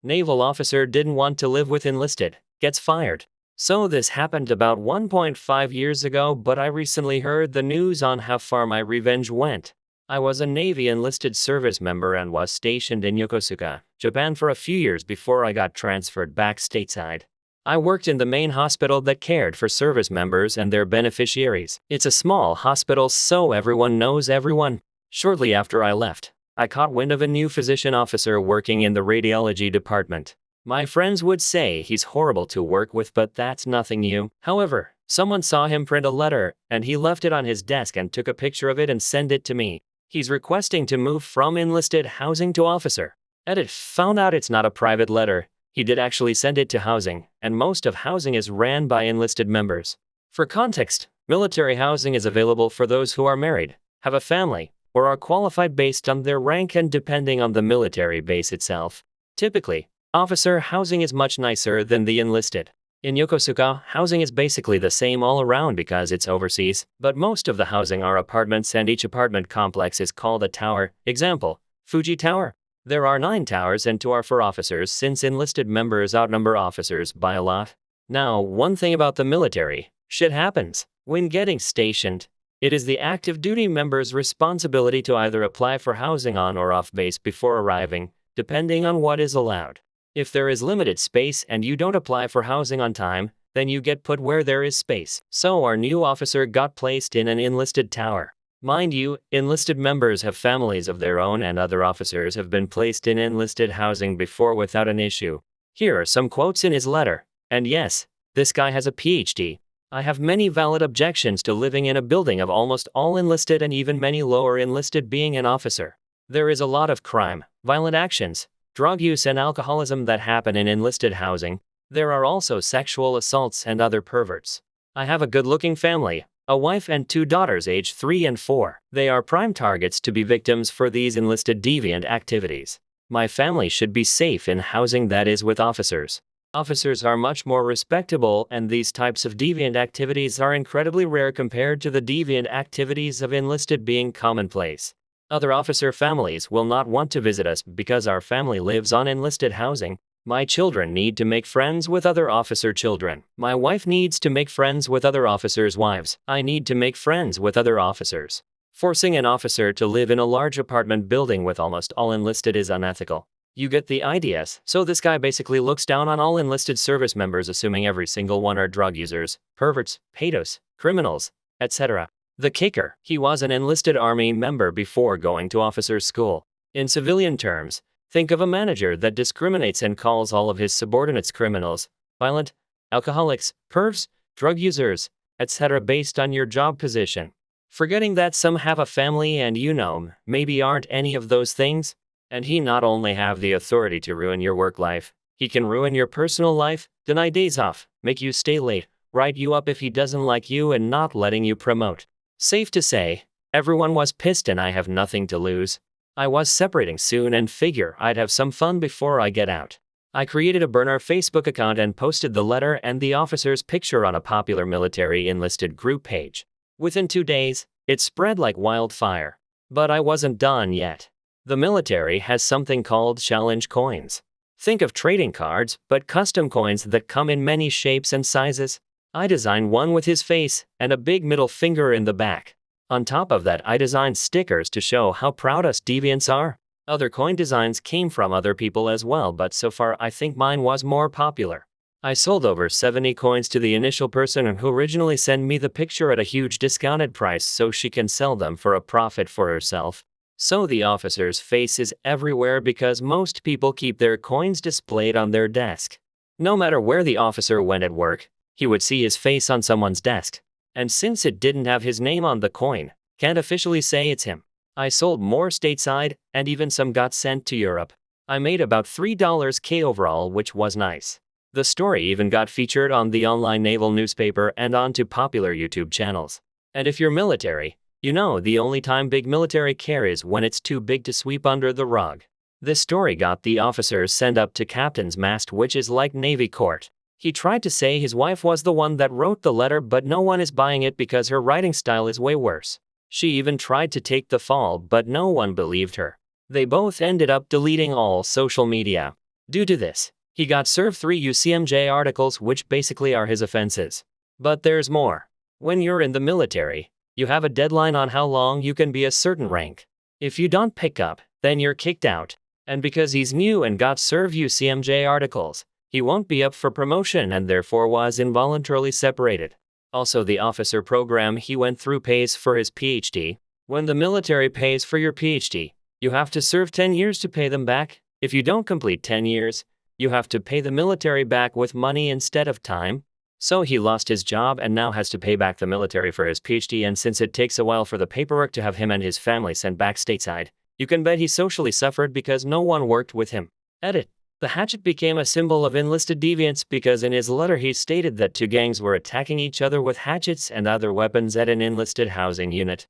Naval officer didn't want to live with enlisted, gets fired. So this happened about 1.5 years ago, but I recently heard the news on how far my revenge went. I was a Navy enlisted service member and was stationed in Yokosuka, Japan for a few years before I got transferred back stateside. I worked in the main hospital that cared for service members and their beneficiaries. It's a small hospital, so everyone knows everyone. Shortly after I left, I caught wind of a new physician officer working in the radiology department. My friends would say he's horrible to work with, but that's nothing new. However, someone saw him print a letter, and he left it on his desk and took a picture of it and sent it to me. He's requesting to move from enlisted housing to officer. Edit: found out it's not a private letter. He did actually send it to housing, and most of housing is ran by enlisted members. For context, military housing is available for those who are married, have a family, or are qualified based on their rank and depending on the military base itself. Typically, officer housing is much nicer than the enlisted. In Yokosuka, housing is basically the same all around because it's overseas, but most of the housing are apartments and each apartment complex is called a tower. Example, Fuji Tower. There are 9 towers and 2 are for officers since enlisted members outnumber officers by a lot. Now, one thing about the military, shit happens when getting stationed. It is the active duty member's responsibility to either apply for housing on or off base before arriving, depending on what is allowed. If there is limited space and you don't apply for housing on time, then you get put where there is space. So our new officer got placed in an enlisted tower. Mind you, enlisted members have families of their own and other officers have been placed in enlisted housing before without an issue. Here are some quotes in his letter. And yes, this guy has a PhD. I have many valid objections to living in a building of almost all enlisted and even many lower enlisted being an officer. There is a lot of crime, violent actions, drug use and alcoholism that happen in enlisted housing. There are also sexual assaults and other perverts. I have a good-looking family, a wife and 2 daughters aged 3 and 4. They are prime targets to be victims for these enlisted deviant activities. My family should be safe in housing that is with officers. Officers are much more respectable and these types of deviant activities are incredibly rare compared to the deviant activities of enlisted being commonplace. Other officer families will not want to visit us because our family lives on enlisted housing. My children need to make friends with other officer children. My wife needs to make friends with other officers' wives. I need to make friends with other officers. Forcing an officer to live in a large apartment building with almost all enlisted is unethical. You get the ideas. So this guy basically looks down on all enlisted service members, assuming every single one are drug users, perverts, pedos, criminals, etc. The kicker, he was an enlisted army member before going to officer school. In civilian terms, think of a manager that discriminates and calls all of his subordinates criminals, violent, alcoholics, pervs, drug users, etc. based on your job position. Forgetting that some have a family and maybe aren't any of those things. And he not only have the authority to ruin your work life, he can ruin your personal life, deny days off, make you stay late, write you up if he doesn't like you and not letting you promote. Safe to say, everyone was pissed and I have nothing to lose. I was separating soon and figure I'd have some fun before I get out. I created a burner Facebook account and posted the letter and the officer's picture on a popular military enlisted group page. Within 2 days, it spread like wildfire. But I wasn't done yet. The military has something called challenge coins. Think of trading cards, but custom coins that come in many shapes and sizes. I designed one with his face and a big middle finger in the back. On top of that, I designed stickers to show how proud us deviants are. Other coin designs came from other people as well, but so far I think mine was more popular. I sold over 70 coins to the initial person who originally sent me the picture at a huge discounted price so she can sell them for a profit for herself. So the officer's face is everywhere because most people keep their coins displayed on their desk. No matter where the officer went at work, he would see his face on someone's desk. And since it didn't have his name on the coin, can't officially say it's him. I sold more stateside, and even some got sent to Europe. I made about $3K overall, which was nice. The story even got featured on the online naval newspaper and onto popular YouTube channels. And if you're military, the only time big military care is when it's too big to sweep under the rug. This story got the officers sent up to captain's mast, which is like Navy court. He tried to say his wife was the one that wrote the letter, but no one is buying it because her writing style is way worse. She even tried to take the fall, but no one believed her. They both ended up deleting all social media. Due to this, he got served 3 UCMJ articles, which basically are his offenses. But there's more. When you're in the military, you have a deadline on how long you can be a certain rank. If you don't pick up, then you're kicked out. And because he's new and got served UCMJ articles, he won't be up for promotion and therefore was involuntarily separated. Also, the officer program he went through pays for his PhD. When the military pays for your PhD, you have to serve 10 years to pay them back. If you don't complete 10 years, you have to pay the military back with money instead of time. So he lost his job and now has to pay back the military for his PhD, and since it takes a while for the paperwork to have him and his family sent back stateside, you can bet he socially suffered because no one worked with him. Edit. The hatchet became a symbol of enlisted deviance because in his letter he stated that 2 gangs were attacking each other with hatchets and other weapons at an enlisted housing unit.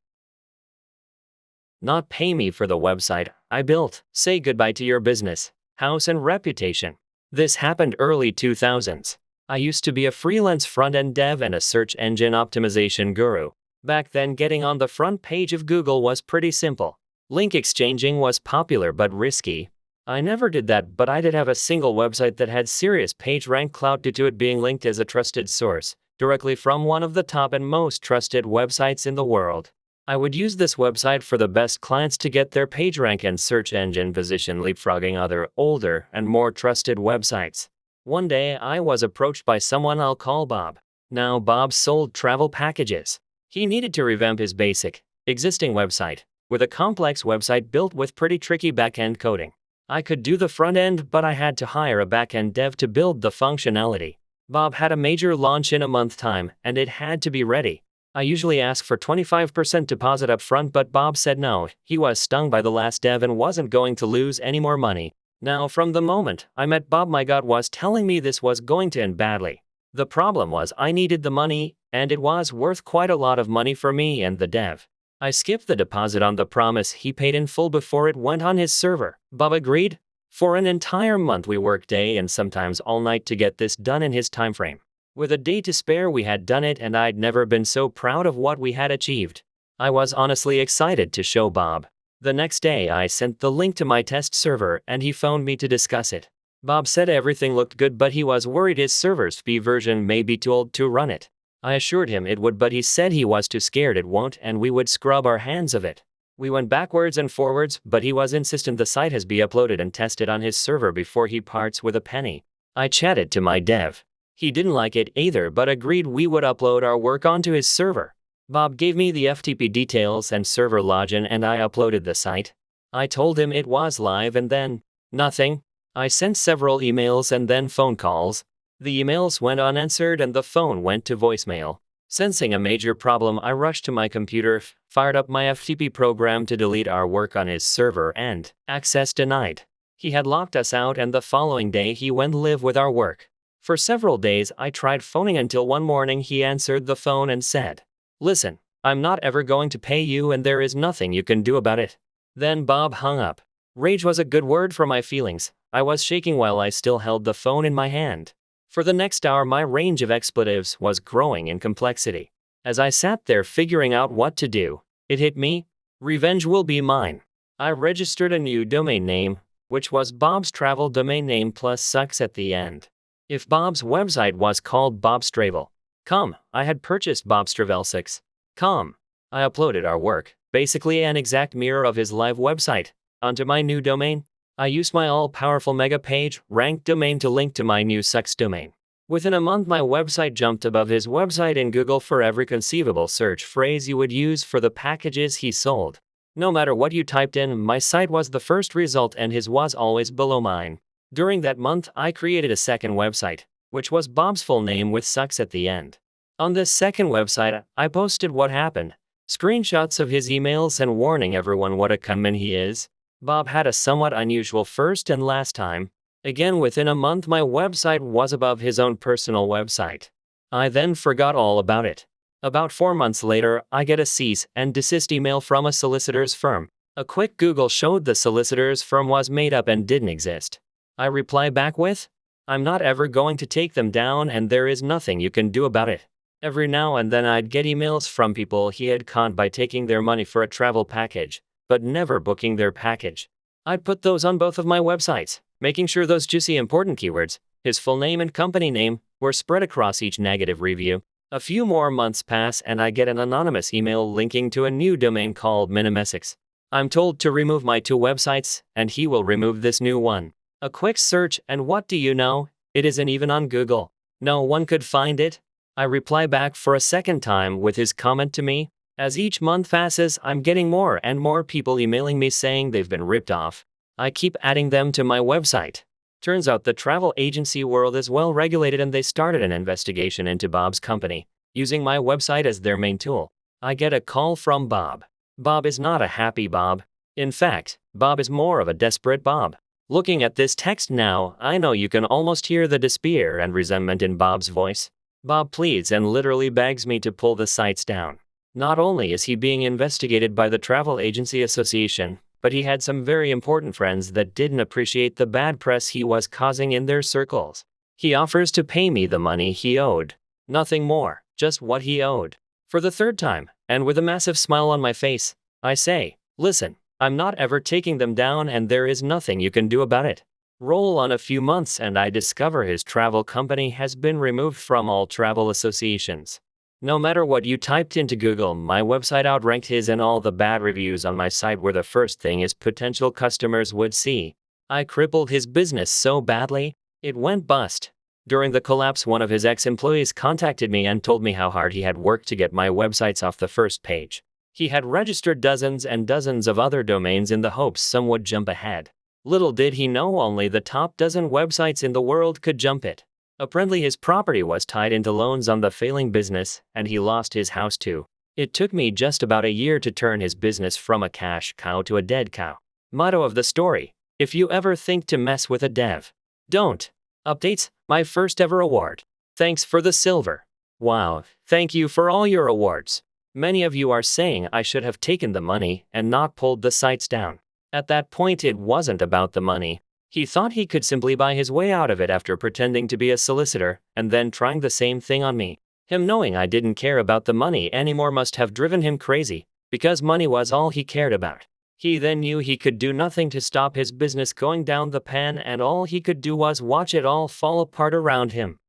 Not pay me for the website I built. Say goodbye to your business, house and reputation. This happened early 2000s. I used to be a freelance front-end dev and a search engine optimization guru. Back then, getting on the front page of Google was pretty simple. Link exchanging was popular but risky. I never did that, but I did have a single website that had serious page rank clout due to it being linked as a trusted source, directly from one of the top and most trusted websites in the world. I would use this website for the best clients to get their page rank and search engine position, leapfrogging other, older, and more trusted websites. One day, I was approached by someone I'll call Bob. Now, Bob sold travel packages. He needed to revamp his basic, existing website, with a complex website built with pretty tricky back-end coding. I could do the front end, but I had to hire a back-end dev to build the functionality. Bob had a major launch in a month's time, and it had to be ready. I usually ask for 25% deposit up front, but Bob said no. He was stung by the last dev and wasn't going to lose any more money. Now, from the moment I met Bob, my gut was telling me this was going to end badly. The problem was I needed the money, and it was worth quite a lot of money for me and the dev. I skipped the deposit on the promise he paid in full before it went on his server. Bob agreed. For an entire month we worked day and sometimes all night to get this done in his time frame. With a day to spare we had done it, and I'd never been so proud of what we had achieved. I was honestly excited to show Bob. The next day I sent the link to my test server and he phoned me to discuss it. Bob said everything looked good, but he was worried his server's P version may be too old to run it. I assured him it would, but he said he was too scared it won't and we would scrub our hands of it. We went backwards and forwards, but he was insistent the site has be uploaded and tested on his server before he parts with a penny. I chatted to my dev. He didn't like it either, but agreed we would upload our work onto his server. Bob gave me the FTP details and server login and I uploaded the site. I told him it was live and then, nothing. I sent several emails and then phone calls. The emails went unanswered and the phone went to voicemail. Sensing a major problem, I rushed to my computer, fired up my FTP program to delete our work on his server, and access denied. He had locked us out, and the following day he went live with our work. For several days I tried phoning until one morning he answered the phone and said, "Listen, I'm not ever going to pay you and there is nothing you can do about it." Then Bob hung up. Rage was a good word for my feelings. I was shaking while I still held the phone in my hand. For the next hour my range of expletives was growing in complexity. As I sat there figuring out what to do, it hit me. Revenge will be mine. I registered a new domain name, which was Bob's Travel domain name plus sucks at the end. If Bob's website was called bobstravel.com, I had purchased bobstravel6.com. I uploaded our work, basically an exact mirror of his live website, onto my new domain. I used my all-powerful mega page rank domain to link to my new sucks domain. Within a month my website jumped above his website in Google for every conceivable search phrase you would use for the packages he sold. No matter what you typed in, my site was the first result and his was always below mine. During that month I created a second website, which was Bob's full name with sucks at the end. On this second website I posted what happened, screenshots of his emails and warning everyone what a conman he is. Bob had a somewhat unusual first and last time. Again, within a month my website was above his own personal website. I then forgot all about it. About 4 months later, I get a cease and desist email from a solicitor's firm. A quick Google showed the solicitor's firm was made up and didn't exist. I reply back with, "I'm not ever going to take them down and there is nothing you can do about it." Every now and then I'd get emails from people he had conned by taking their money for a travel package, but never booking their package. I'd put those on both of my websites, making sure those juicy important keywords, his full name and company name, were spread across each negative review. A few more months pass and I get an anonymous email linking to a new domain called Minimesix. I'm told to remove my 2 websites, and he will remove this new one. A quick search, and what do you know? It isn't even on Google. No one could find it. I reply back for a second time with his comment to me. As each month passes, I'm getting more and more people emailing me saying they've been ripped off. I keep adding them to my website. Turns out the travel agency world is well regulated and they started an investigation into Bob's company, using my website as their main tool. I get a call from Bob. Bob is not a happy Bob. In fact, Bob is more of a desperate Bob. Looking at this text now, I know you can almost hear the despair and resentment in Bob's voice. Bob pleads and literally begs me to pull the sites down. Not only is he being investigated by the Travel Agency Association, but he had some very important friends that didn't appreciate the bad press he was causing in their circles. He offers to pay me the money he owed. Nothing more, just what he owed. For the 3rd time, and with a massive smile on my face, I say, listen, I'm not ever taking them down and there is nothing you can do about it. Roll on a few months and I discover his travel company has been removed from all travel associations. No matter what you typed into Google, my website outranked his, and all the bad reviews on my site were the first thing his potential customers would see. I crippled his business so badly, it went bust. During the collapse, one of his ex-employees contacted me and told me how hard he had worked to get my websites off the first page. He had registered dozens and dozens of other domains in the hopes some would jump ahead. Little did he know only the top dozen websites in the world could jump it. Apparently his property was tied into loans on the failing business, and he lost his house too. It took me just about a year to turn his business from a cash cow to a dead cow. Motto of the story: if you ever think to mess with a dev, don't. Updates: my first ever award. Thanks for the silver. Wow, thank you for all your awards. Many of you are saying I should have taken the money and not pulled the sites down. At that point it wasn't about the money. He thought he could simply buy his way out of it after pretending to be a solicitor and then trying the same thing on me. Him knowing I didn't care about the money anymore must have driven him crazy, because money was all he cared about. He then knew he could do nothing to stop his business going down the pan, and all he could do was watch it all fall apart around him.